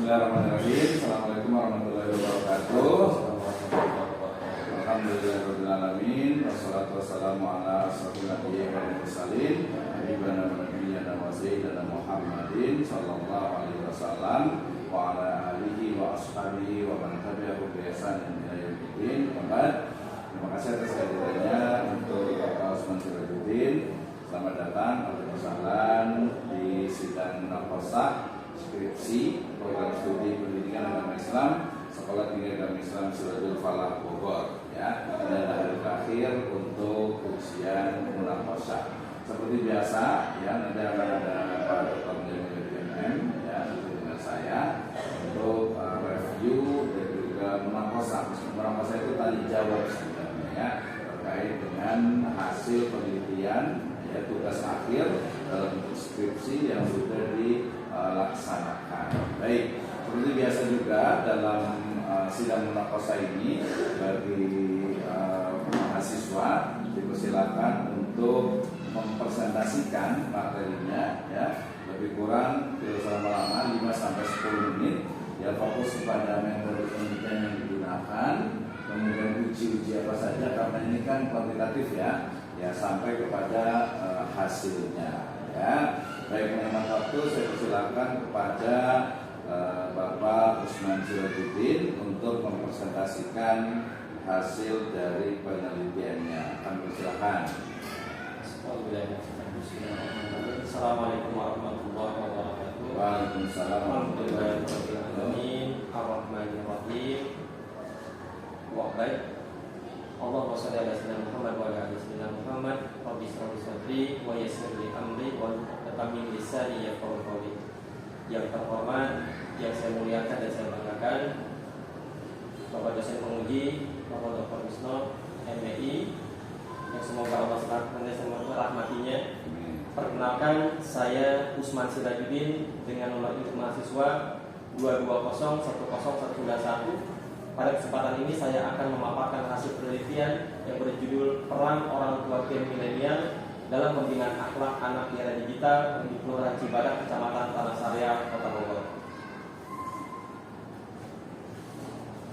Bismillahirrahmanirrahim. Assalamualaikum warahmatullahi wabarakatuh. Alhamdulillahirabbil alamin. Wassalatu wassalamu ala asyrofil anbiya'i wal mursalin, nabiyyina wa sayyidina Muhammadin sallallahu alaihi wasallam wa ala alihi wa ashabihi wa man tabi'ahu bi ihsanin ila yaumiddin. Terima kasih atas kehadirannya untuk Bapak Usman Sirajuddin. Selamat datang di sidang munaqashah skripsi program studi pendidikan agama Islam Sekolah Tinggi Agama Islam Sirajul Falah Bogor, ya. Ini adalah hari terakhir untuk ujian munaqashah. Seperti biasa, ya, nanti akan ada Pak Dr. Jamil BMM, ya, dengan saya untuk review dan juga munaqashah. Munaqashah itu tanya jawab sebenarnya, ya, terkait dengan hasil penelitian, ya, tugas akhir dalam skripsi yang sudah dilaksanakan. Baik, seperti biasa juga dalam sidang munaqashah ini bagi mahasiswa dipersilakan untuk mempresentasikan materinya, ya, lebih kurang selama 5 sampai 10 menit, ya, fokus kepada metode penelitian yang digunakan, kemudian uji apa saja karena ini kan kuantitatif, ya, sampai kepada hasilnya, ya. Baik, meneman waktu, saya persilakan kepada Bapak Usman Sirajuddin untuk mempresentasikan hasil dari penelitiannya. Kami persilakan. Assalamualaikum warahmatullahi wabarakatuh. Waalaikumsalam warahmatullahi wabarakatuh. Ar-Rahmanir-Rahim. Baik. Allahumma shalli ala sayyidina Muhammad wa ala ali sayyidina Muhammad. Rabbi shrah li sadri wa yassir li amri wa hlul lisani yafqahu qawli. Yang terhormat, yang saya muliakan dan saya banggakan, Bapak dosen penguji, Bapak Dr. Wisno, MBI, yang semoga Allah merahmatinya. Perkenalkan, saya Usman Sirajuddin dengan nomor induk mahasiswa 220101191. Pada kesempatan ini saya akan memaparkan hasil penelitian yang berjudul Peran Orang Tua Gen Milenial dalam Pembinaan Akhlak Anak di Era Digital di Kelurahan Cibadak, Kecamatan Tanah Sariah, Kota Bogor.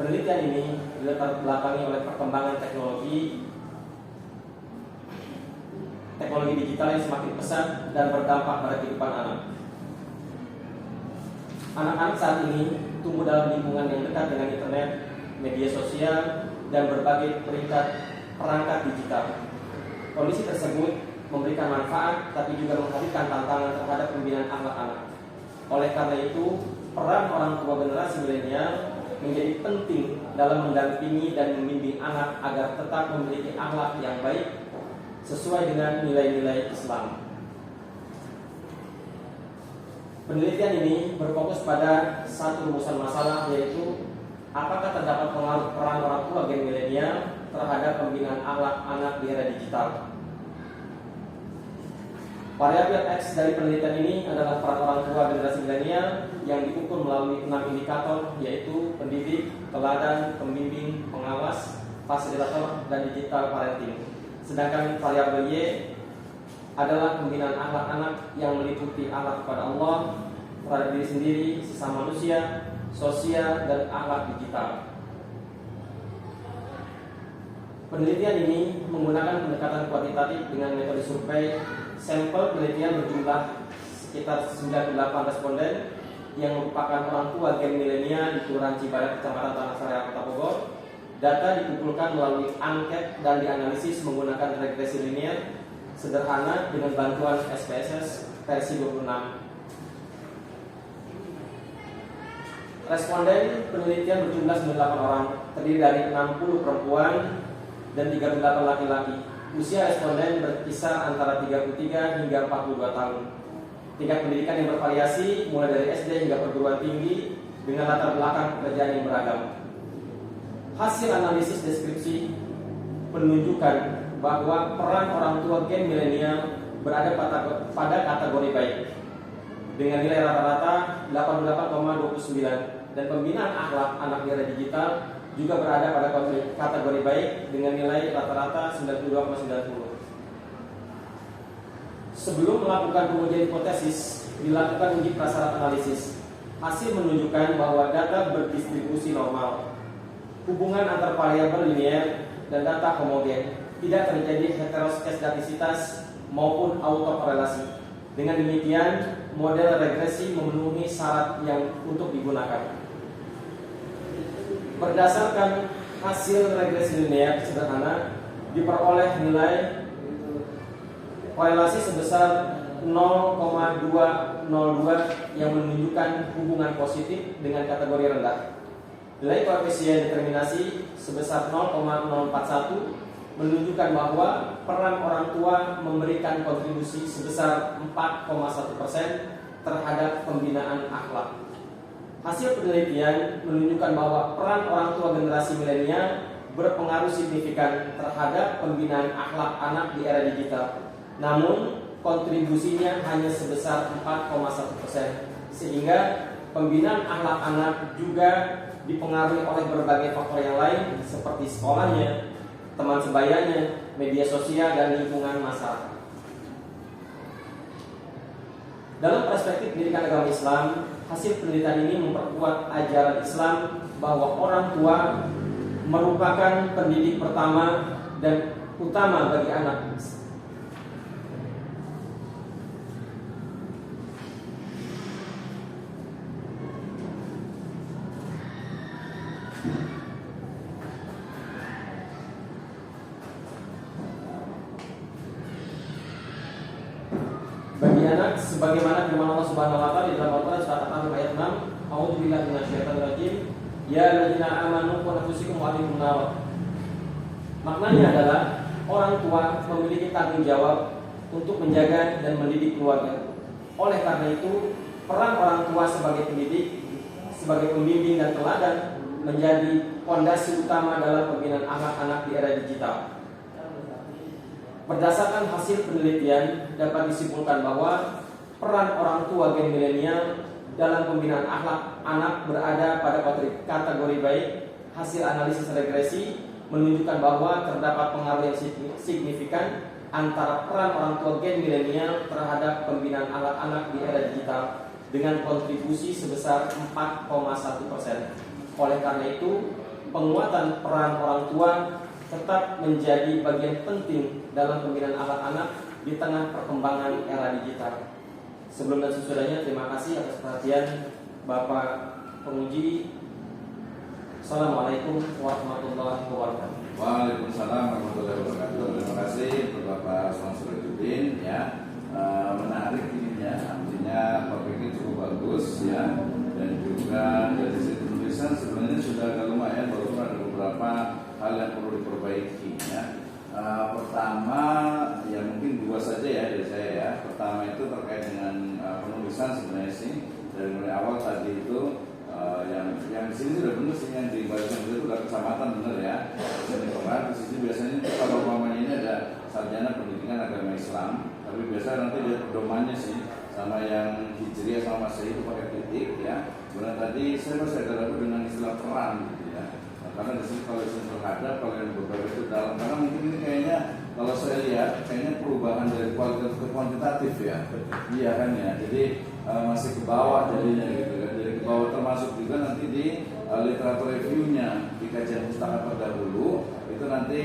Penelitian ini dilatar belakangi oleh perkembangan teknologi digital yang semakin pesat dan berdampak pada kehidupan anak. Anak-anak saat ini tumbuh dalam lingkungan yang dekat dengan internet, media sosial, dan berbagai perangkat digital. Kondisi tersebut memberikan manfaat, tapi juga menghadirkan tantangan terhadap pembinaan akhlak anak. Oleh karena itu, peran orang tua generasi milenial menjadi penting dalam mendampingi dan membimbing anak agar tetap memiliki akhlak yang baik sesuai dengan nilai-nilai Islam. Penelitian ini berfokus pada satu rumusan masalah, yaitu apakah terdapat pengaruh peran orang tua gen milenial terhadap pembinaan akhlak anak di era digital. Variabel X dari penelitian ini adalah peran orang tua generasi milenial yang diukur melalui 6 indikator, yaitu pendidik, teladan, pembimbing, pengawas, fasilitator, dan digital parenting. Sedangkan variabel Y adalah pembinaan akhlak anak yang meliputi akhlak kepada Allah, terhadap diri sendiri, sesama manusia, sosial, dan akhlak digital. Penelitian ini menggunakan pendekatan kuantitatif dengan metode survei. Sampel penelitian berjumlah sekitar 98 responden yang merupakan orang tua gen milenial di Kelurahan Cibadak, Kecamatan Tanah Sariah, Kota Bogor. Data dikumpulkan melalui angket dan dianalisis menggunakan regresi linear sederhana dengan bantuan SPSS versi 26. Responden penelitian berjumlah 98 orang, terdiri dari 60 perempuan dan 38 laki-laki. Usia responden berkisar antara 33 hingga 42 tahun. Tingkat pendidikan yang bervariasi mulai dari SD hingga perguruan tinggi dengan latar belakang pekerjaan yang beragam. Hasil analisis deskripsi menunjukkan bahwa peran orang tua gen milenial berada pada kategori baik dengan nilai rata-rata 88,29, dan pembinaan akhlak anak di era digital juga berada pada kategori baik dengan nilai rata-rata 92,90. Sebelum melakukan pengujian hipotesis, dilakukan uji prasyarat analisis. hasil menunjukkan bahwa data berdistribusi normal, hubungan antar variabel linear dan data homogen, tidak terjadi heteroskedastisitas maupun autokorelasi. Dengan demikian, model regresi memenuhi syarat yang untuk digunakan. Berdasarkan hasil regresi linear sederhana, diperoleh nilai korelasi sebesar 0,202 yang menunjukkan hubungan positif dengan kategori rendah. Nilai koefisien determinasi sebesar 0,041 menunjukkan bahwa peran orang tua memberikan kontribusi sebesar 4,1% terhadap pembinaan akhlak. Hasil penelitian menunjukkan bahwa peran orang tua generasi milenial berpengaruh signifikan terhadap pembinaan akhlak anak di era digital. Namun, kontribusinya hanya sebesar 4,1%, sehingga pembinaan akhlak anak juga dipengaruhi oleh berbagai faktor yang lain seperti sekolahnya, teman sebayanya, media sosial, dan lingkungan masyarakat. Dalam perspektif pendidikan agama Islam, hasil penelitian ini memperkuat ajaran Islam bahwa orang tua merupakan pendidik pertama dan utama bagi anak. Bagi anak, sebagaimana firman Allah Subhanahu wa taala di dalam Al-Qur'an surat Al-An'am ayat 6, A'udzubillahi minasyaitonir rajim, ya alladzina amanu qu anfusakum wa ahlikum nar. Maknanya adalah orang tua memiliki tanggung jawab untuk menjaga dan mendidik keluarga. Oleh karena itu, peran orang tua sebagai pendidik, sebagai pembimbing dan teladan menjadi fondasi utama dalam pembinaan anak-anak di era digital. Berdasarkan hasil penelitian dapat disimpulkan bahwa peran orang tua gen milenial dalam pembinaan akhlak anak berada pada kategori baik. Hasil analisis regresi menunjukkan bahwa terdapat pengaruh yang signifikan antara peran orang tua gen milenial terhadap pembinaan anak-anak di era digital dengan kontribusi sebesar 4,1%. Oleh karena itu, penguatan peran orang tua tetap menjadi bagian penting dalam pembinaan anak-anak di tengah perkembangan era digital. Sebelum dan sesudahnya, terima kasih atas perhatian Bapak penguji. Assalamualaikum warahmatullahi wabarakatuh. Waalaikumsalam warahmatullahi wabarakatuh. Terima kasih untuk Bapak Samsudin ya. Menarik ini ya, artinya topiknya cukup bagus ya, dan juga dari sisi penulisan sebenarnya sudah agak lumayan, walaupun ada beberapa hal yang perlu diperbaiki ya. Pertama ya mungkin dua saja ya dari saya ya. Pertama itu terkait dengan penulisan sebenarnya sih dari mulai awal tadi itu yang di sini sudah benar sih, yang di Barisan itu udah kecamatan benar ya. Di sini biasanya kalau umpamanya ini ada sarjana pendidikan agama Islam, tapi biasa nanti dia pedomannya sih sama yang Hijriah sama Masehi itu pakai titik ya. Kemudian tadi saya masih agak ragu dengan istilah peran gitu ya. Karena di sini kalau istilah terhadap, kalau yang beberapa itu dalam, karena mungkin ini kayaknya kalau saya lihat kayaknya perubahan dari kualitatif ke kuantitatif ya. Iya kan ya. Jadi masih ke bawah jadinya gitu kan. Jadi ke bawah termasuk juga nanti di literatur reviewnya di kajian pustaka terdahulu itu nanti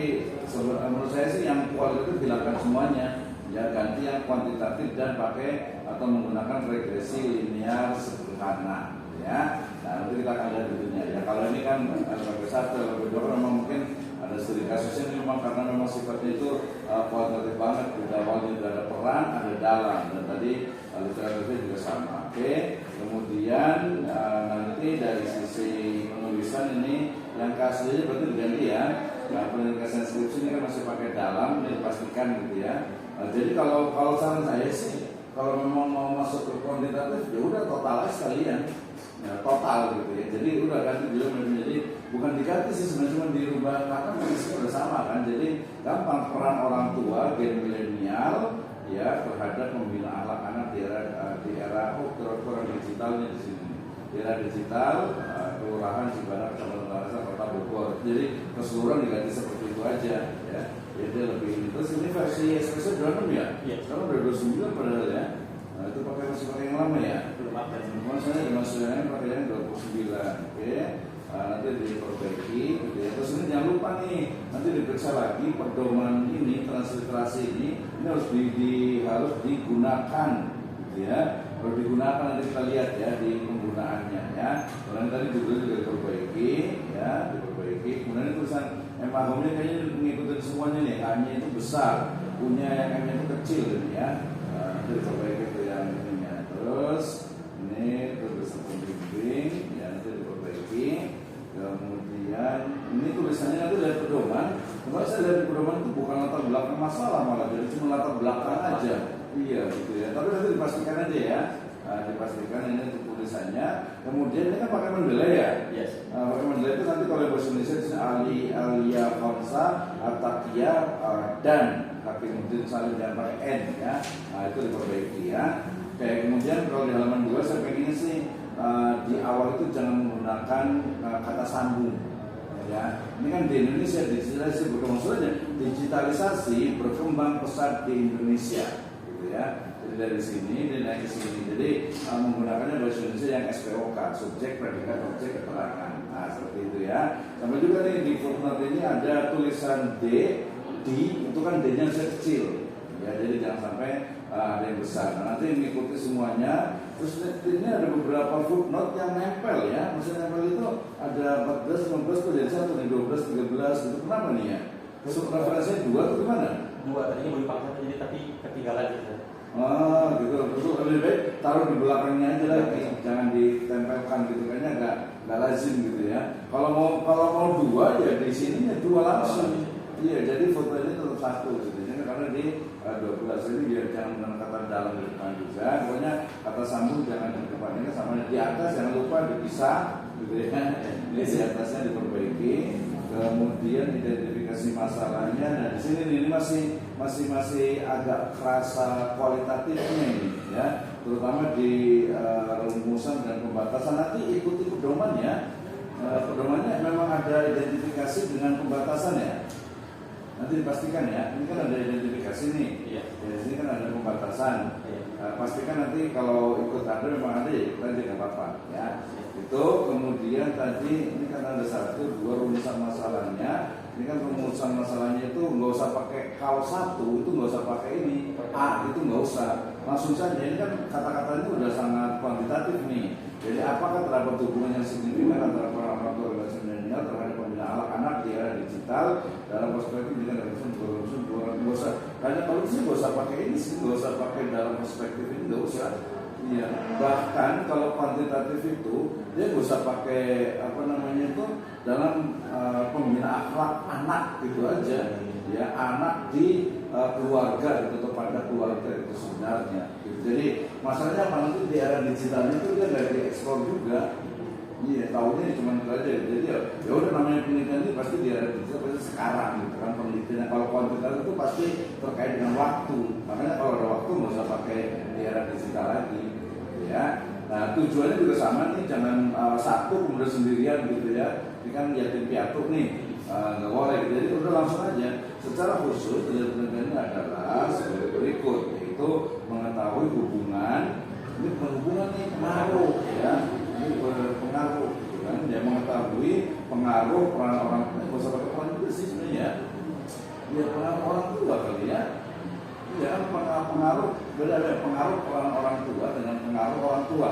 menurut saya sih yang kualitatif hilangkan semuanya ya, ganti yang kuantitatif dan pakai atau menggunakan regresi linear sederhana ya. Nah nanti kita akan lihat tentunya ya. Kalau ini kan LPP 1, LPP 2 memang mungkin ada studi kasusnya ini memang karena memang sifatnya itu kualitatif banget. Di awalnya tidak ada peran, ada dalam, dan tadi literaturnya juga sama. Oke. Kemudian nanti dari sisi penulisan ini yang kasusnya berarti diganti ya. Nah, penelitian skripsi ini kan masih pakai dalam, ini dipastikan gitu ya. Jadi kalau saran saya sih, kalau memang mau masuk ke kuantitatif, ya udah total aja sekalian, ya, total gitu ya. Jadi udah ganti dulu menjadi bukan diganti sih sebenarnya, cuma dirubah karena prinsipnya udah sama kan. Jadi gampang, peran orang tua gen milenial ya terhadap membina akhlak anak di era kurang digitalnya di sini. Di era digital, kelurahan Cibadak, Kecamatan Tarasa, Kota Bogor. Jadi keseluruhan diganti seperti itu aja ya. Jadi lebih ini. Terus ini versi espresso 26 ya? Iya. Sekarang udah 29 padahal ya. Nah, itu masih pakai yang lama ya? Belum update. Cuma saya dimasukkan pakai yang 29. Oke. Nanti diperbaiki gitu ya. Terus ini jangan lupa nih, nanti diperiksa lagi pedoman ini, transliterasi ini harus harus digunakan gitu ya. Harus digunakan, nanti kita lihat ya di penggunaannya ya. Kemudian tadi juga diperbaiki ya, diperbaiki. Kemudian tulisan M-nya kayaknya mengikuti semuanya nih. A-nya itu besar, punya yang M-nya itu kecil gitu ya. Nanti diperbaiki itu yang ininya. Terus ini tulisan pembimbing ya, nanti diperbaiki. Kemudian ini tulisannya nanti dari pedoman. Kemarin saya dari pedoman itu bukan latar belakang masalah, malah jadi cuma latar belakang aja. Iya gitu ya. Tapi nanti dipastikan aja ya. Dipastikan ini untuk tulisannya. Kemudian ini kan pakai Mendeley ya. Yes. Pakai Mendeley itu nanti kalau bahasa Indonesia di Ali, Alia, Konsa, Atakia, dan Hakimuddin Salim dan pakai N ya. Itu diperbaiki ya. Oke, kemudian kalau di halaman 2 saya pengen sih di awal itu jangan menggunakan kata sambung ya. Ini kan di Indonesia digitalisasi berkembang, maksudnya digitalisasi berkembang pesat di Indonesia gitu ya. Jadi dari sini dan naik ke sini. Jadi menggunakannya bahasa Indonesia yang SPOK, subjek, predikat, objek, keterangan. Nah, seperti itu ya. Sampai juga nih di footnote ini ada tulisan D, itu kan D-nya kecil. Ya, jadi jangan sampai ada yang besar. Nah, nanti mengikuti semuanya. Terus ini ada beberapa footnote yang nempel ya. Maksudnya nempel itu ada 14, 15 tuh jadi 1, 12, 13 itu kenapa nih ya? Terus referensinya 2 tuh gimana? 2 tadinya mau dipakai jadi tapi ketinggalan gitu. Gitu. Terus lebih baik taruh di belakangnya aja lagi, jangan ditempelkan gitu, kayaknya nggak lazim gitu ya. Kalau mau 2 ya di sininya 2 langsung. Iya, jadi foto ini tetap 1 gitu. Karena di 12 ini biar jangan menggunakan kata dalam di depan juga. Pokoknya kata sambung jangan di depan, ini sama di atas jangan lupa dipisah gitu ya. Ini di atasnya diperbaiki. Kemudian identifikasi masalahnya. Nah di sini ini masih agak kerasa kualitatifnya ini ya. Terutama di rumusan dan pembatasan. Nanti ikuti pedomannya. Pedomannya memang ada identifikasi dengan pembatasan ya. Nanti dipastikan ya, ini kan ada identifikasi nih. Iya. Ya, sini kan ada pembatasan. Iya. Pastikan nanti kalau ikut ada memang ada ya, kita nggak apa-apa ya. Iya. Itu kemudian tadi ini kan ada 1, 2 rumusan masalahnya. Ini kan rumusan masalahnya itu nggak usah pakai kalau 1 itu nggak usah pakai ini, A itu nggak usah. Langsung saja, ini kan kata-katanya udah sangat kuantitatif nih. Jadi apakah terdapat hubungan yang signifikan antara orang tua dan milenial terhadap pembinaan anak di era digital dalam perspektif dengan rumus nggak usah. Karena kalau sih nggak usah pakai ini sih, nggak usah pakai dalam perspektif ini, nggak usah. Iya. Bahkan kalau kuantitatif itu dia nggak usah pakai apa namanya itu dalam pembinaan akhlak anak gitu aja. Ya, anak di keluarga gitu, pada keluarga itu sebenarnya. Gitu. Jadi masalahnya apa nanti di era digital itu dia nggak dieksplor juga. Iya, tahunya cuma itu aja. Jadi ya udah namanya penelitian ini pasti di era digital pasti sekarang gitu kan penelitiannya. Kalau kuantitas itu pasti terkait dengan waktu. Makanya kalau ada waktu nggak usah pakai di era digital lagi. Gitu ya. Nah tujuannya juga sama nih, jangan satu kemudian sendirian gitu ya. Ini kan yatim piatu nih. Nggak boleh, jadi udah langsung aja. Secara khusus penelitian ini adalah sebagai berikut, yaitu mengetahui hubungan, ini hubungan nih pengaruh ya, ini berpengaruh, gitu kan? Dia mengetahui pengaruh peran orang tua, nggak usah pakai peran juga sih sebenarnya. Ya peran orang tua kali ya, ya pengaruh beda pengaruh peran orang tua dengan pengaruh orang tua.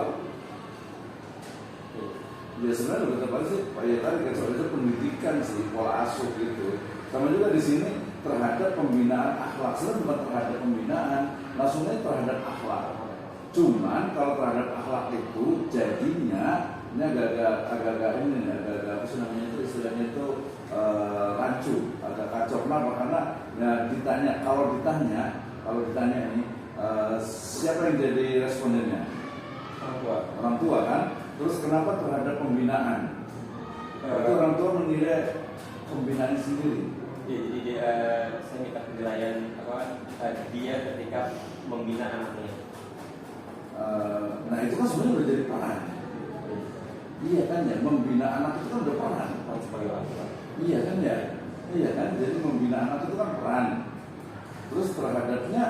Ya sebenarnya lebih tepat sih, Pak ya tadi kan soalnya pendidikan sih, pola asuh gitu. Sama juga di sini terhadap pembinaan akhlak, sebenarnya bukan terhadap pembinaan, langsungnya terhadap akhlak. Cuman kalau terhadap akhlak itu jadinya ini agak-agak ini, agak-agak apa sih namanya itu istilahnya itu rancu, agak kacau. Kenapa? Karena ya ditanya, kalau ditanya ini siapa yang jadi respondennya? Orang tua kan. Terus kenapa terhadap pembinaan? Itu orang tua menilai pembinaan sendiri. Ya, jadi saya minta penilaian dia ketika membina anaknya. Nah itu kan sebenarnya udah jadi peran. Iya kan ya, membina anak itu kan udah peran. Sebagai orang tua. Iya kan ya, iya kan. Jadi membina anak itu kan peran. Terus terhadapnya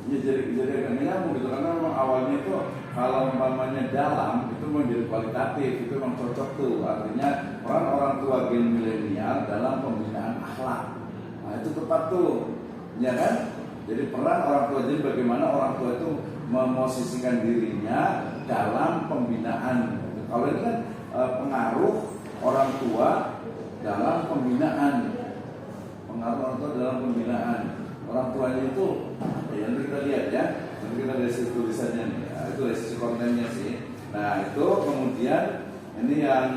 Ya jadi agak nyambung gitu karena memang awalnya itu kalau umpamanya dalam itu menjadi kualitatif itu memang cocok tuh, artinya peran orang tua gen milenial dalam pembinaan akhlak. Nah itu tepat tuh, ya kan? Jadi peran orang tua, jadi bagaimana orang tua itu memosisikan dirinya dalam pembinaan. Kalau ini kan pengaruh orang tua dalam pembinaan, pengaruh orang tua dalam pembinaan. Orang tuanya itu, ya nanti kita lihat ya, nanti kita lihat tulisannya nih, nah, itu dari sisi kontennya sih. Nah itu kemudian ini yang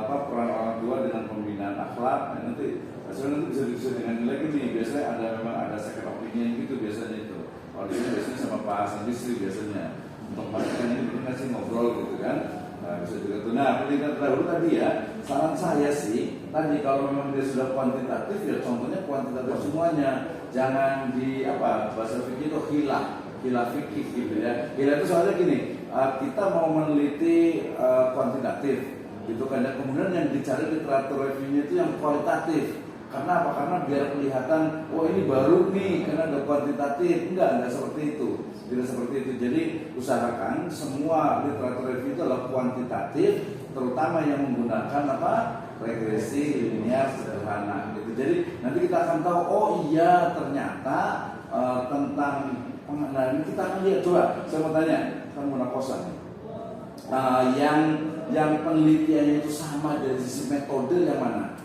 peran orang tua dengan pembinaan akhlak. Nah, nanti bisa dengan lagi nih, biasanya ada memang ada second opinion gitu biasanya itu. Kalau di sini biasanya sama Pak Hasan Bisri biasanya untuk pastikan ini kita sih ngobrol gitu kan. Nah, bisa juga tuh. Nah, pendidikan terdahulu tadi ya, saran saya sih tadi kalau memang dia sudah kuantitatif ya contohnya kuantitatif semuanya. Jangan di bahasa fikih itu hilah fikih gitu ya. Hilah itu soalnya gini, kita mau meneliti kuantitatif gitu kan, dan kemudian yang dicari literatur reviewnya itu yang kualitatif. Karena apa? Karena biar kelihatan, oh ini baru nih karena ada kuantitatif. Enggak seperti itu. Tidak seperti itu. Jadi usahakan semua literatur review itu adalah kuantitatif, terutama yang menggunakan regresi linear sederhana gitu. Jadi nanti kita akan tahu, oh iya ternyata tentang pengenalan kita akan lihat. Coba saya mau tanya, kamu nakosan yang penelitiannya itu sama dari sisi metode yang mana?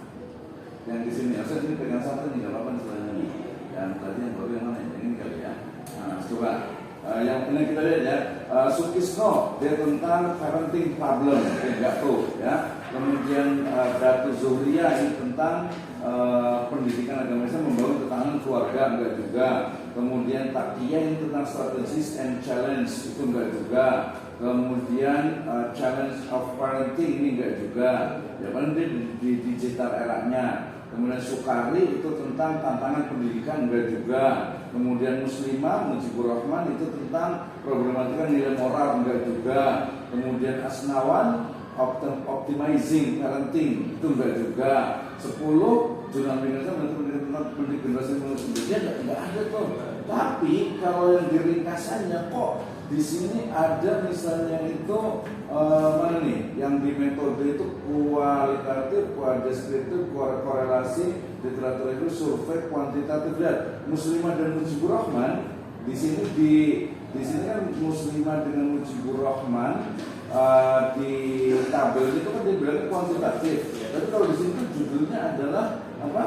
Yang di sini, harusnya ini pegang satu nih, gak apa-apa istilahnya nih. Yang tadi yang baru yang mana? Yang ini kali ya. Nah, coba yang ini kita lihat ya. Sukisno dia tentang parenting problem, enggak tuh ya. Kemudian Datu Zuhriya ini tentang pendidikan agama Islam membangun ketahanan keluarga, enggak juga. Kemudian Takia ini tentang strategies and challenge, itu enggak juga. Kemudian challenge of parenting ini enggak juga. Ya paling dia di digital eranya. Kemudian Sukari itu tentang tantangan pendidikan, enggak juga. Kemudian Muslimah Mujibur Rahman itu tentang problematika nilai moral, enggak juga. Kemudian Asnawan optimizing parenting, itu enggak juga. 10 jurnal Indonesia tentang pendidik generasi muda, enggak ada tuh. Tapi kalau yang diringkasannya kok di sini ada misalnya itu mana nih? Yang di metode itu kualitatif, kuadeskriptif, korelasi, literatur itu survei kuantitatif. Lihat Muslimah dan Mujibur Rahman di sini kan Muslimah dengan Mujibur Rahman di tabel itu kan dibilang kuantitatif. Tapi kalau di sini kan judulnya adalah apa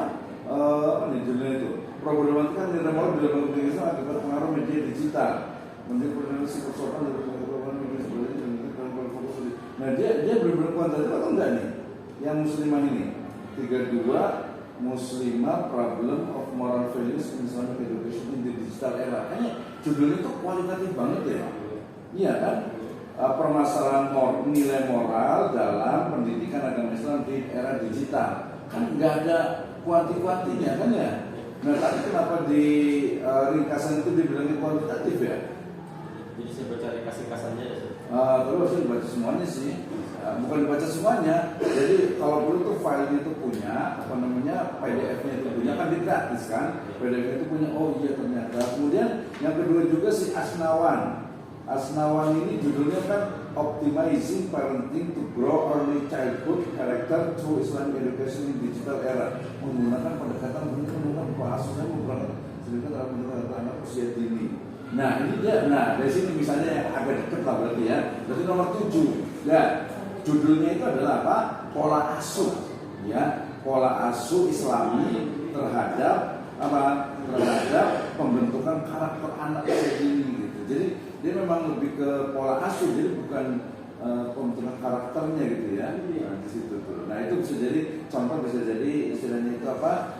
nih judulnya itu? Problematika nilai moral dalam komunikasi akibat pengaruh media digital. Menjadi koordinasi persoalan dari pengetahuan media sebagainya dan fokus. Nah dia benar-benar kuantitatif atau enggak nih? Yang Muslimah ini 32 Muslimah Problem of Moral Values in Islamic Education in the Digital Era. Kayaknya judulnya itu kualitatif banget ya. Iya kan? Permasalahan nilai moral dalam pendidikan agama Islam di era digital. Kan nggak ada kuanti-kuantinya kan ya. Nah tapi kenapa di ringkasan itu dibilangnya kuantitatif ya? Jadi saya baca ringkasan-ringkasannya ya. Terus saya baca semuanya sih. Bukan dibaca semuanya. Jadi kalau perlu tuh filenya itu punya PDF-nya itu punya, kan di gratis kan. PDF itu punya, oh iya ternyata. Kemudian yang kedua juga si Asnawan ini judulnya kan Optimizing Parenting to Grow Early Childhood Character Through Islamic Education in Digital Era, menggunakan pendekatan menggunakan bahasa menggunakan sedikit dalam pendekatan anak usia dini. Nah ini dia, dari sini misalnya yang agak dekat lah berarti ya. Berarti nomor 7. Ya, judulnya itu adalah apa? Pola asuh, ya, pola asuh Islami terhadap apa? Terhadap pembentukan karakter anak usia dini gitu. Jadi dia memang lebih ke pola asuh, jadi bukan pembentukan karakternya gitu ya. Nah, di situ tuh. Nah itu bisa jadi contoh, bisa jadi istilahnya itu apa?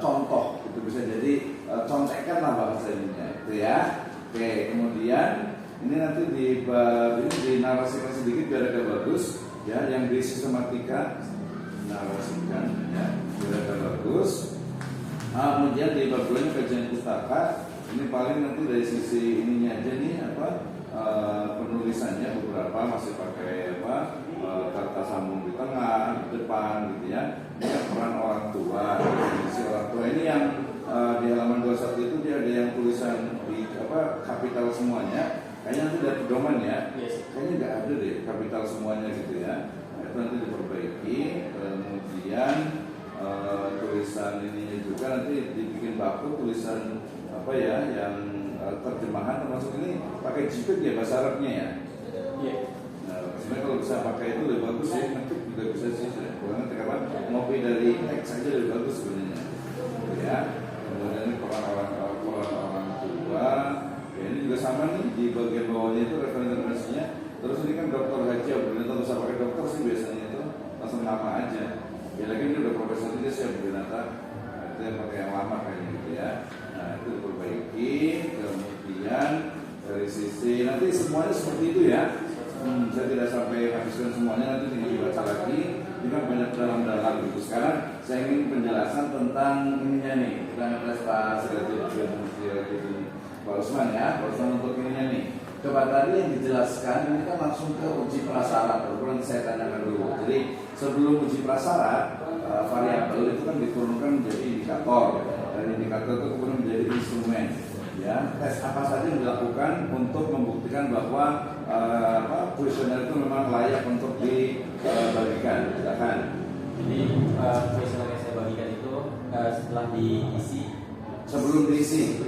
Contoh, itu bisa jadi contekan lah bahasanya itu ya. Oke, kemudian ini nanti dinarasikan sedikit biar agak bagus ya, yang di sistematika narasikan ya biar agak bagus. Kemudian di bab 2 kajian pustaka. Ini paling nanti dari sisi ininya aja nih penulisannya beberapa masih pakai kata sambung di tengah, di depan gitu ya. Ini kan peran orang tua, sisi orang tua ini yang di halaman 21 itu dia ada yang tulisan di kapital semuanya, kayaknya nanti dari pedoman ya, Yes. kayaknya nggak ada deh kapital semuanya gitu ya. Nah, itu nanti diperbaiki, kemudian tulisan ininya juga nanti dibikin baku tulisan apa ya yang terjemahan termasuk ini pakai JPEG ya bahasa Arabnya ya. Iya. Nah, sebenarnya kalau bisa pakai itu lebih bagus sih, nanti juga bisa sih. Karena kapan ngopi dari teks saja lebih bagus sebenarnya. Ya, kemudian ini orang tua. Ya, ini juga sama nih di bagian bawahnya itu referensinya. Terus ini kan dokter Haji Abdul, tak usah pakai dokter sih biasanya itu langsung nama aja. Ya lagi ini udah profesor juga sih Abdul Nata. Nah, itu yang pakai yang lama kayaknya gitu ya. Nah itu diperbaiki. Kemudian dari sisi nanti semuanya seperti itu ya. Saya tidak sampai habiskan semuanya, nanti tinggal dibaca lagi. Ini kan banyak dalam-dalam gitu. Sekarang saya ingin penjelasan tentang ininya nih. Kita ngetes Pak Pak Usman ya, Pak Usman untuk ininya nih. Coba tadi yang dijelaskan ini kan langsung ke uji prasyarat. Kemudian saya tanyakan dulu. Jadi sebelum uji prasyarat, variabel itu kan diturunkan menjadi indikator. Dan indikator itu kemudian menjadi instrumen. Ya, tes apa saja yang dilakukan untuk membuktikan bahwa kuesioner itu memang layak untuk dibagikan. Silakan. Jadi kuesioner yang saya bagikan itu setelah diisi, Sebelum diisi,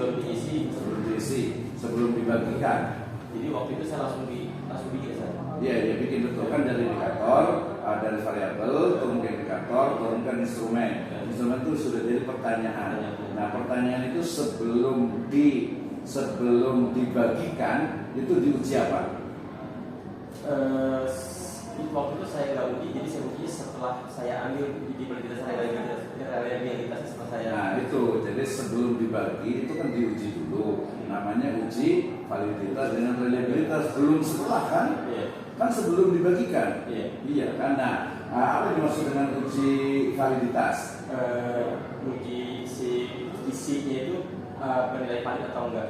sebelum dibagikan. Jadi waktu itu saya langsung bikin saya. Iya, dia bikin betul kan dari indikator, dari variabel, turun ke indikator, turunkan instrumen. Instrumen itu sudah jadi pertanyaan. Nah, pertanyaan itu sebelum dibagikan itu diuji apa? Waktu itu saya nggak uji, jadi saya uji setelah saya ambil di validitas realitas setelah saya. Nah itu, jadi sebelum dibagi itu kan diuji dulu. Namanya uji validitas dengan reliabilitas, belum setelah kan? Kan sebelum dibagikan. Iya kan? Nah, apa yang dimaksud dengan uji validitas? Uji isinya itu penilai valid atau enggak?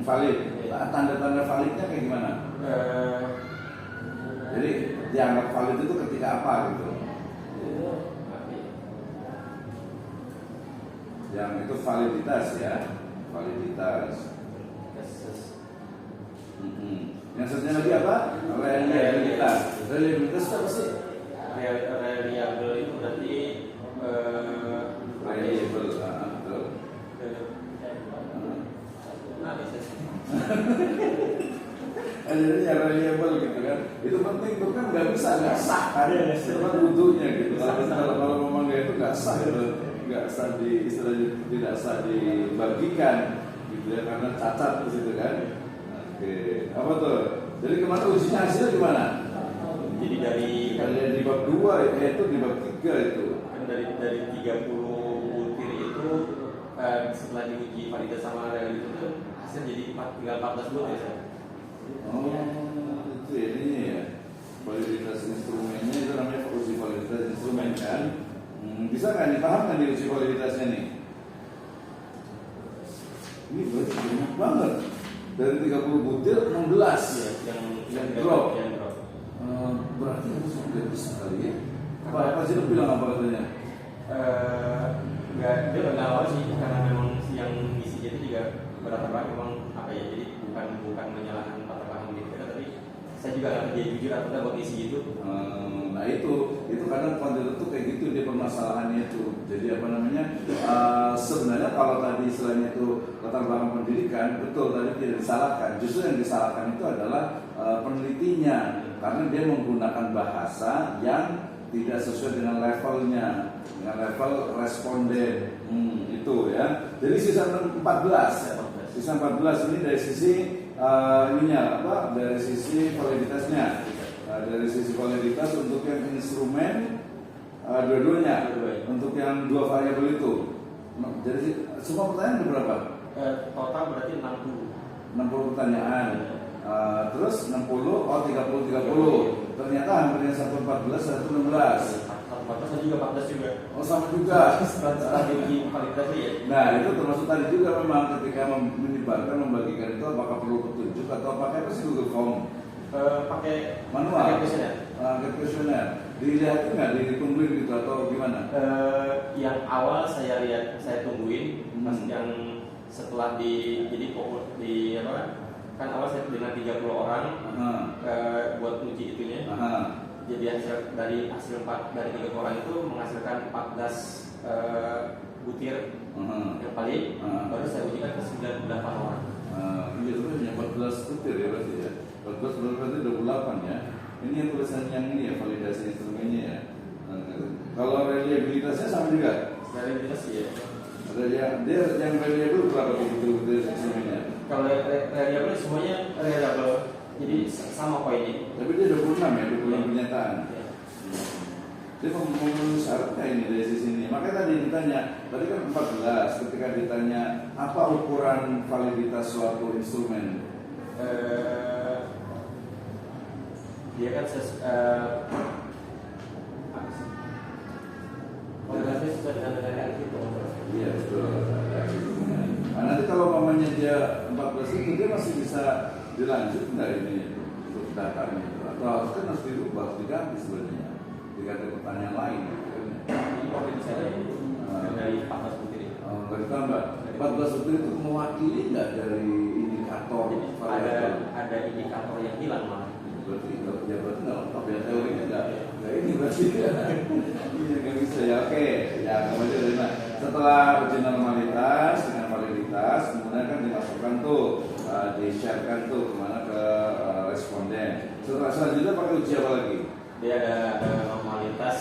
Valid. Tanda-tanda validnya kayak gimana? Jadi dianggap valid itu ketika apa gitu? Yang itu validitas ya, validitas. Yang satunya lagi apa? Reliabilitas. Reliabilitas itu apa sih? Reliable itu berarti Reliable, betul. Jadi yang reliable gitu kan, itu penting, itu kan nggak bisa, nggak sah kan, itu kan butuhnya gitu. Kalau memang nggak itu nggak sah gitu, nggak sah istilahnya tidak sah dibagikan gitu ya, karena cacat di situ kan. Oke, apa tuh? Jadi kemana ujinya hasilnya gimana? Jadi dari di bab 2 itu di bab 3 itu. Kan dari 30 butir itu setelah diuji validitas sama reliabilitas itu hasil jadi tinggal 14 butir ya. Oh, itu ya ini ya. Validitas instrumennya itu namanya uji validitas instrumen kan. Bisa nggak dipahamkan di uji validitasnya nih? Ini berarti banyak banget. Dari 30 butir 16 yang drop. Berarti harus lebih besar kali ya. Apa sih lu bilang apa katanya? Enggak, dia nggak awal sih karena memang yang isinya itu juga beberapa memang apa ya, jadi bukan menyalahkan Pak Paham gitu, tapi saya juga nggak dia jujur atau nggak buat isi itu. Nah itu kadang konten itu kayak gitu dia permasalahannya itu. Jadi apa namanya? Sebenarnya kalau tadi istilahnya itu latar belakang pendidikan betul tadi tidak disalahkan. Justru yang disalahkan itu adalah penelitinya karena dia menggunakan bahasa yang tidak sesuai dengan levelnya, dengan level responden. Itu ya. Jadi sisa 14 ini dari sisi ininya apa? Dari sisi validitasnya. Dari sisi validitas untuk yang instrumen dua-duanya, untuk yang dua variabel itu. Jadi semua pertanyaan ada berapa? Total berarti 60 pertanyaan. Terus 60, 30. Ternyata hampirnya 114, 116. 14 juga 14 juga. Oh sama juga. Setelah diuji validitas ya. Nah itu termasuk tadi juga memang ketika menyebarkan membagikan itu apakah perlu petunjuk atau pakai apa sih Google Form? Pakai manual. Pakai kuesioner. Dilihatin nggak? Ditungguin gitu atau gimana? Yang awal saya tungguin, pas yang setelah jadi di apa, kan awal saya dengan 30 orang buat uji itunya. Jadi dari hasil 30 orang itu menghasilkan 14 butir yang paling, baru saya ujikan ke 98 orang. Iya, itu hanya 14 butir ya berarti ya. 14 berarti 28 ya. Ini yang tulisan yang ini ya, validasi instrumennya ya. Kalau reliabilitasnya sama juga? Reliabilitas ya. Ada yang reliable berapa butir instrumennya? Kalau reliable semuanya reliable, jadi sama poinnya. Tapi dia 26 ya, 26 kenyataan. Dia memenuhi syaratnya ini dari sisi ini. Makanya tadi ditanya, tadi kan 14. Ketika ditanya apa ukuran validitas suatu instrumen, dia kan validasi sesuai dengan nilai itu. iya betul. Nah, nanti kalau mamanya dia 14 itu dia masih bisa dilanjut nggak ini untuk datanya itu? Atau kan harus dirubah, diganti sebenarnya, diganti pertanyaan lain. Jadi kalau misalnya dari 14 butir itu. Nggak ditambah. 14 butir itu mewakili nggak dari indikator? Ada indikator yang hilang malah. Berarti nggak lengkap ya, teorinya nggak ini berarti ya. Iya nggak bisa ya. Oke, ya kemudian dari setelah uji normalitas dengan validitas, kemudian kan dimasukkan tuh, di-sharekan tuh kemana ke responden. Selanjutnya pakai uji apa lagi? Dia ada normalitas.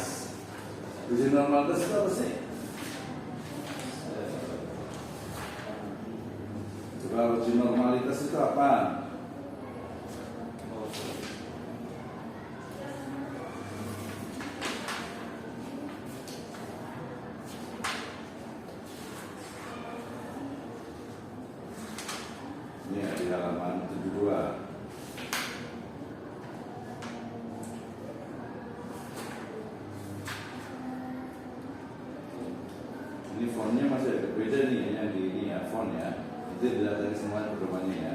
Uji normalitas itu apa sih? Coba uji normalitas itu apa? Ini di halaman 72. Ini fontnya masih agak beda nih, yang di ini ya font ya. Itu dilihat semua pedomannya ya.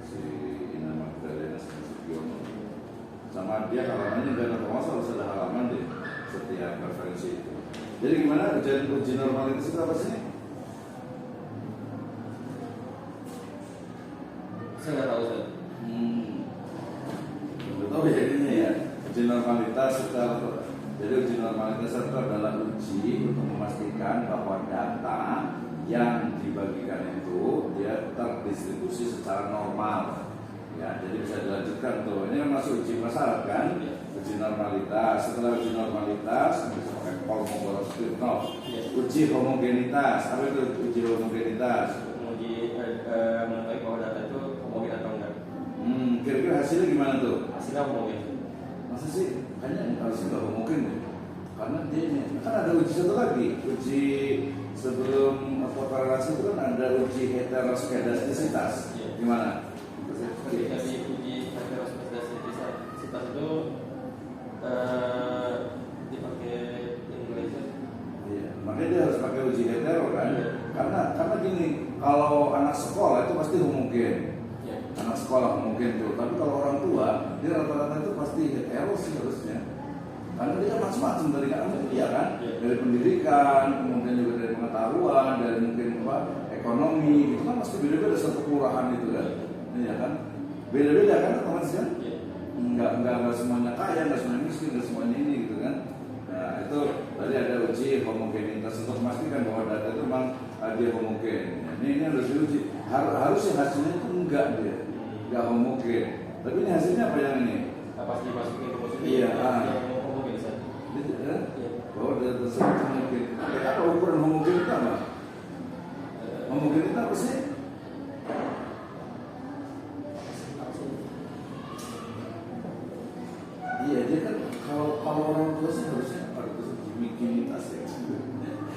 Si Inama Magdalena Sugiono. Sama dia halamannya nggak ada masalah, harus ada halaman deh setiap referensi itu. Jadi gimana uji normalitas itu apa sih? Saya nggak tahu Ustaz. Belum tahu ya ini ya. Uji normalitas jadi uji normalitas itu adalah uji untuk memastikan bahwa data yang dibagikan itu dia terdistribusi secara normal. Ya, jadi bisa dilanjutkan tuh. Ini kan masuk uji prasyarat kan? Uji normalitas. Setelah uji normalitas bisa pakai Kolmogorov-Smirnov. Uji homogenitas. Apa itu uji homogenitas? Uji mengetahui bahwa data itu homogen atau enggak. Kira-kira hasilnya gimana tuh? Hasilnya homogen. Masa sih? Kayaknya harusnya nggak homogen deh. Karena dia ini kan ada uji satu lagi. Uji sebelum korelasi itu kan ada uji heteroskedastisitas. Gimana? Ketika diuji heteroskedastisitas itu dipakai Indonesia. Iya, makanya dia harus pakai uji hetero kan? Karena gini, kalau anak sekolah itu pasti homogen. Anak sekolah homogen tuh, tapi kalau orang tua dia rata-rata itu pasti hetero sih harusnya. Karena dia macam-macam dari kanan dia kan, dari pendidikan, kemudian juga dari pengetahuan, dari mungkin ekonomi, itu kan pasti beda-beda satu kelurahan itu kan, iya kan, beda-beda kan otomatis kan, nggak semuanya kaya, nggak semuanya miskin, nggak semuanya ini gitu kan. Nah itu tadi ada uji homogenitas untuk memastikan bahwa data itu memang dia homogen. Nah, ini harus diuji, harusnya hasilnya itu enggak dia, nggak homogen. Tapi ini hasilnya apa yang ini? Pas dimasukin ke positif. Iya. Iya. Bahwa data tersebut homogen. Apa ukuran homogen itu apa? Homogen itu apa sih? Iya, dia kan kalau orang tua sih harusnya pada homogenitas ya.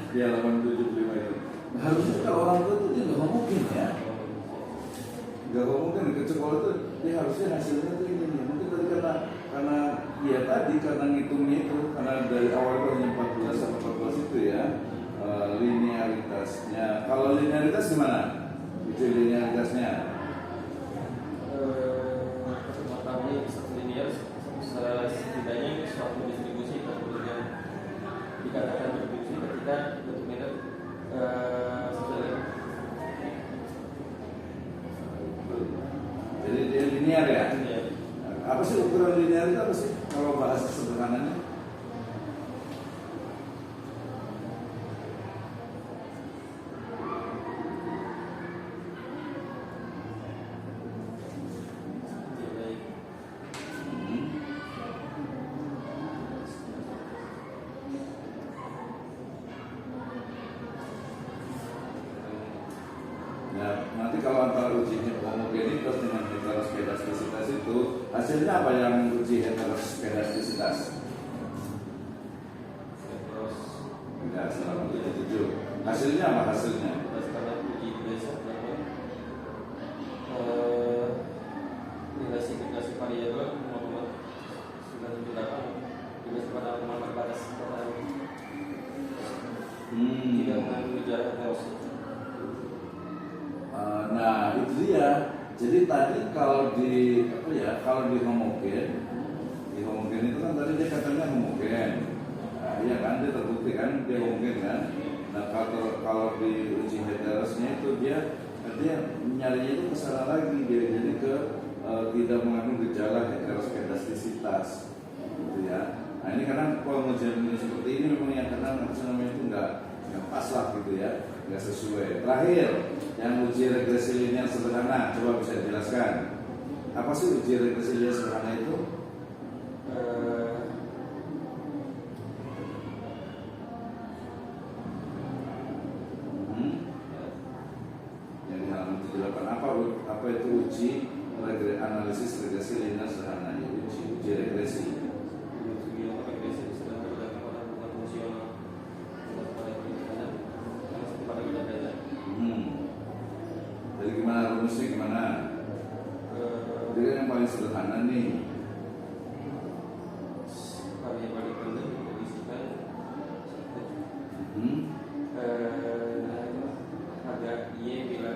Di halaman 75 itu. Nah, harusnya kalau orang tua itu dia nggak homogen ya. Nggak homogen ke sekolah itu dia harusnya hasilnya tuh ini. Mungkin tadi karena ya tadi karena ngitungnya itu karena dari awal itu hanya 14 sampai 14 itu ya linearitasnya. Kalau linearitas gimana? Itu linearitasnya. Mengetahui satu linear setidaknya suatu distribusi kemudian dikatakan distribusi ketika dokumen sesuai dengan ukuran linear itu apa sih? Kalau bahasa sederhananya? Nanti kalau antara uji homogenitas dengan heteroskedastisitas itu hasilnya apa yang uji heteroskedastisitas? Enggak, salah 7. Hasilnya apa hasilnya? Nilai signifikasi variabel 0,978 dibagi pada nomor batas tidak mengandung jarak heterosid. Nah itu dia. Jadi tadi kalau di kalau di homogen itu kan tadi dia katanya homogen. Nah, iya kan dia terbukti kan dia homogen kan. Nah kalau di uji heterosnya itu dia nyarinya itu kesana lagi dia jadi ke tidak mengandung gejala heteroskedastisitas gitu ya. Nah ini karena pengujian seperti ini memang yang kadang namanya itu nggak pas lah gitu ya, nggak sesuai. Terakhir yang uji regresi linear sederhana, coba bisa dijelaskan apa sih uji regresi linear sederhana itu? Yang di halaman 78 apa itu uji analisis regresi linear sederhana? Uji regresi. Jadi gimana rumusnya gimana? Jadi yang paling sederhana nih. Variabel dependen dikondisikan harga Y bila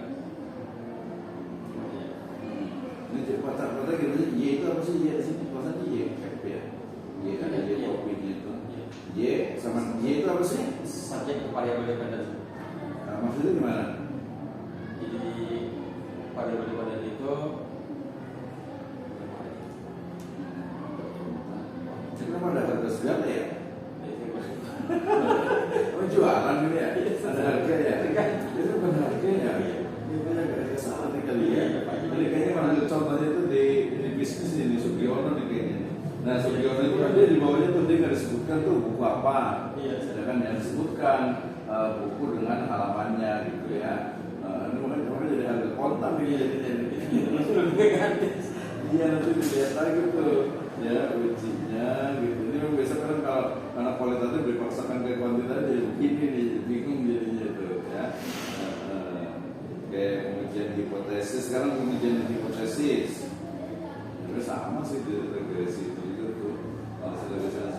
ini pada gimana? Y itu apa sih? Y di sini maksudnya Y cap ya. Y ada Y topiknya itu. Y sama Y itu apa sih? subjek variabel dependen. Nah, maksudnya gimana? Jadi variabel dependen itu kenapa ada harga segala ya? Oh jualan gitu ya? Ada harga ya? Itu bukan harga ya? Itu agak salah nih kali ya. Jadi kayaknya ambil contohnya itu di bisnis ini Sugiono nih kayaknya. Nah Sugiono itu kan dia di bawahnya tuh dia nggak disebutkan tuh buku apa. Sedangkan yang disebutkan buku dengan halamannya gitu ya. Ini makanya jadi harga kontak nih jadinya. Iya nanti dilihat lagi tuh ya ujinya gitu. Ini memang biasa kan kalau karena kualitatif dipaksakan ke kuantitatif jadi begini nih, bingung jadinya tuh ya. Kayak pengujian hipotesis, sekarang pengujian hipotesis itu sama sih di regresi itu juga tuh. Kalau regresi kan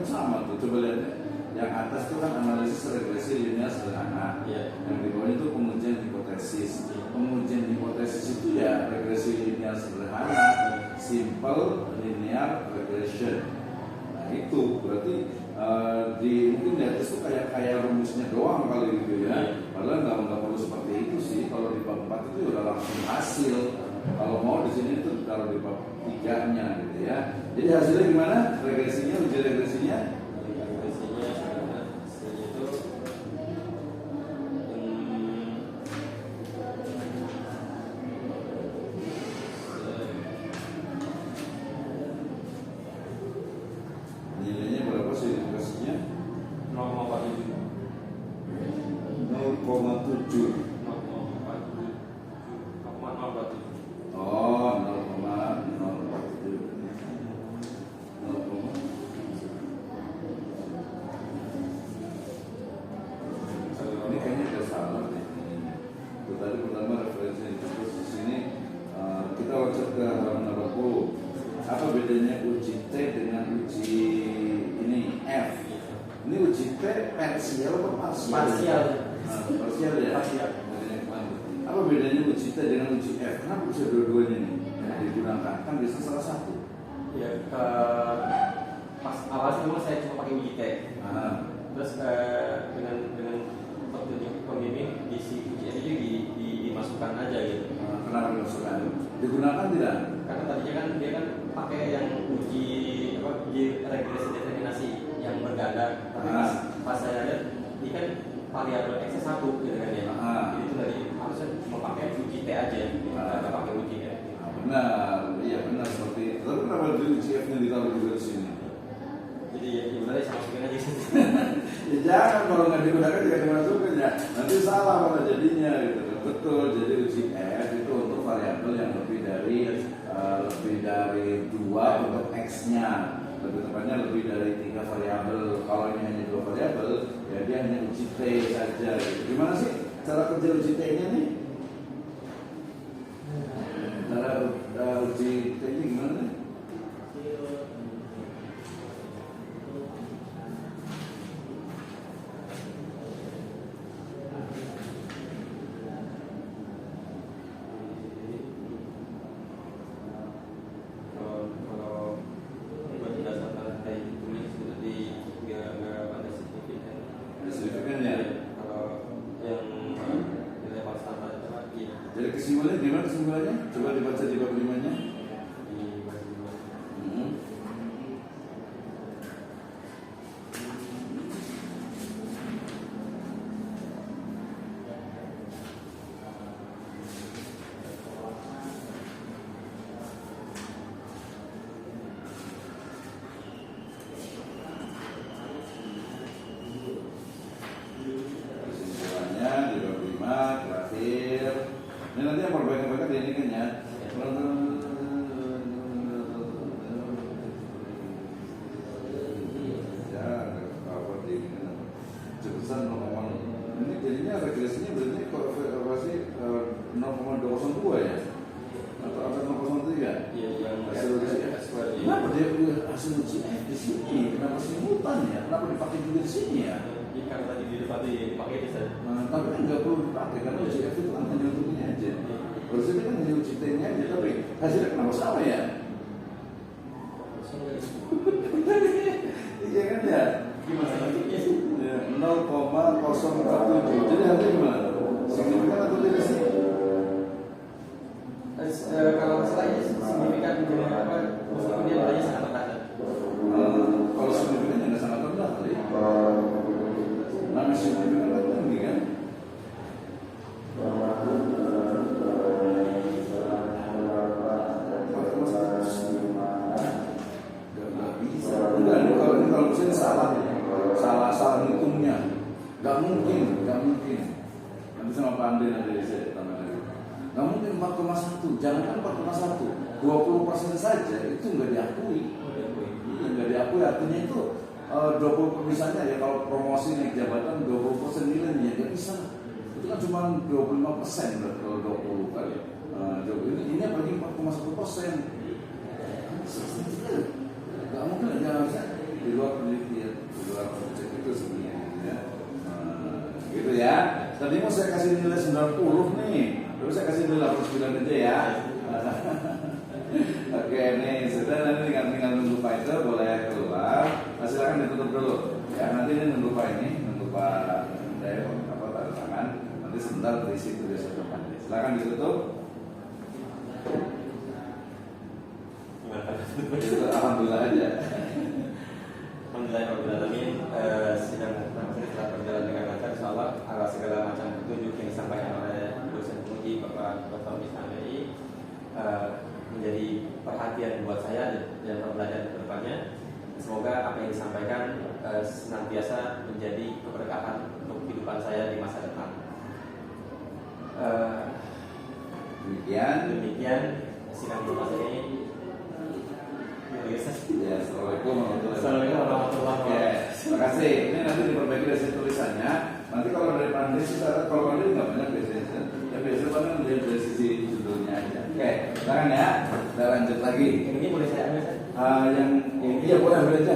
sama tuh, coba lihat ya. Yang atas itu kan analisis regresi linear sederhana, yang di bawah itu pengujian hipotesis. Pengujian hipotesis itu ya regresi linear sederhana, simple linear regression. Nah itu berarti mungkin di atas itu kayak rumusnya doang kali gitu ya. Padahal nggak perlu seperti itu sih. Kalau di bab 4 itu udah langsung hasil. Kalau mau di sini itu taruh di bab 3-nya gitu ya. Jadi hasilnya gimana? Regresinya, uji regresinya? Nilainya berapa sih regresinya? 0,47. 0,7. Oh, 0,047. Ini kayaknya ada salah nih. Itu tadi pertama referensi terus di sini kita loncat ke halaman 80. Apa bedanya uji T dengan uji ini F? Ini uji T parsial atau parsial? Parsial. Parsial ya. Parsial. Apa bedanya uji T dengan uji F? Kenapa bisa dua-duanya nih yang digunakan? Kan biasanya salah satu. Ya, pas awal sih memang saya cuma pakai uji T. Terus dengan petunjuk pembimbing di si uji F itu dimasukkan aja gitu. Kenapa dimasukkan? Digunakan tidak? Karena tadinya kan dia kan pakai yang uji regresi determinasi yang berganda. Tapi pas saya lihat ini kan variabel X 1 gitu kan ya. Jadi itu tadi harusnya cuma pakai uji T aja, nggak pakai uji F. Benar, iya benar seperti itu. Tapi kenapa uji F-nya ditaruh juga di sini? Jadi ya sebenarnya saya masukin aja sih. Ya jangan, kalau nggak digunakan jangan dimasukin ya. Nanti salah malah jadinya gitu. Betul, jadi uji F itu untuk variabel yang lebih dari 2 untuk X-nya. Lebih tepatnya lebih dari 3 variabel. Kalau ini hanya 2 variabel, ya dia hanya uji T saja. Gitu. Gimana sih cara kerja uji T-nya nih? Cara uji T-nya gimana nih? Jadi kesimpulannya gimana kesimpulannya? Coba dibaca di bab 5-nya. Kesimpulannya di bab 5 terakhir. Ini nanti yang perbaikan-perbaikan ini kan ya. Ya, apa di ini kan cepetan 0, ini jadinya regresinya berarti korelasi 0,202 ya? Atau 0,03? Iya, yang hasil uji F. Kenapa dia hasil uji F di sini? Kenapa simultan ya? Kenapa dipakai juga di sini ya? Karena tadi di depan dipakai bisa. Tapi kan nggak perlu dipakai karena uji F itu kan hanya untuk ini aja. Harusnya kan hanya uji T-nya aja, tapi hasilnya kenapa sama ya? Iya kan ya? Gimana lagi? 0,047. Jadi hasilnya gimana? Signifikan atau tidak sih? Kalau masalahnya signifikan apa? Meskipun dia nilainya sangat rendah. Kalau signifikannya nggak sangat rendah kali. Namanya signifikan kan tinggi kan? Enggak, kalau misalnya salah hitungnya, nggak mungkin. Nanti sama Pak Andri nanti saya tambah lagi. Nggak mungkin 4,1, jangankan 4,1, 20% saja itu nggak diakui. Nggak diakui artinya itu 20 misalnya ya kalau promosi naik jabatan 20% nilainya nggak bisa. Itu kan cuma 25% kalau 20 kali. Ini apalagi 4,1%. Nggak mungkin, nggak bisa di luar penelitian, di luar project itu sebenarnya. Gitu ya. Tadi mau saya kasih nilai 90 nih, terus saya kasih nilai 89 aja ya. Oke, nih sudah, nanti tinggal nunggu Pak itu boleh keluar. Silakan ditutup dulu. Ya nanti ini nunggu Pak Dev tanda tangan. Nanti sebentar berisi tulisan depan. Silakan ditutup. Alhamdulillah aja. Alhamdulillahirobbilalamin. Sidang pertama saya telah berjalan dengan lancar. Insyaallah segala macam petunjuk yang disampaikan oleh dosen penguji Bapak Dr. Misnai menjadi perhatian buat saya dan pembelajaran ke depannya. Semoga apa yang disampaikan senantiasa menjadi keberkahan untuk kehidupan saya di masa depan. Demikian sidang pertama ini. Ya, Assalamualaikum warahmatullahi wabarakatuh. Terima kasih. Ini nanti diperbaiki dari tulisannya. Nanti kalau dari Pandai sih, kalau Pandai nggak banyak biasanya. Ya biasanya paling melihat dari sisi judulnya aja. Oke, silakan ya. Kita lanjut lagi. Ini boleh saya ambil? Yang ini ya boleh aja.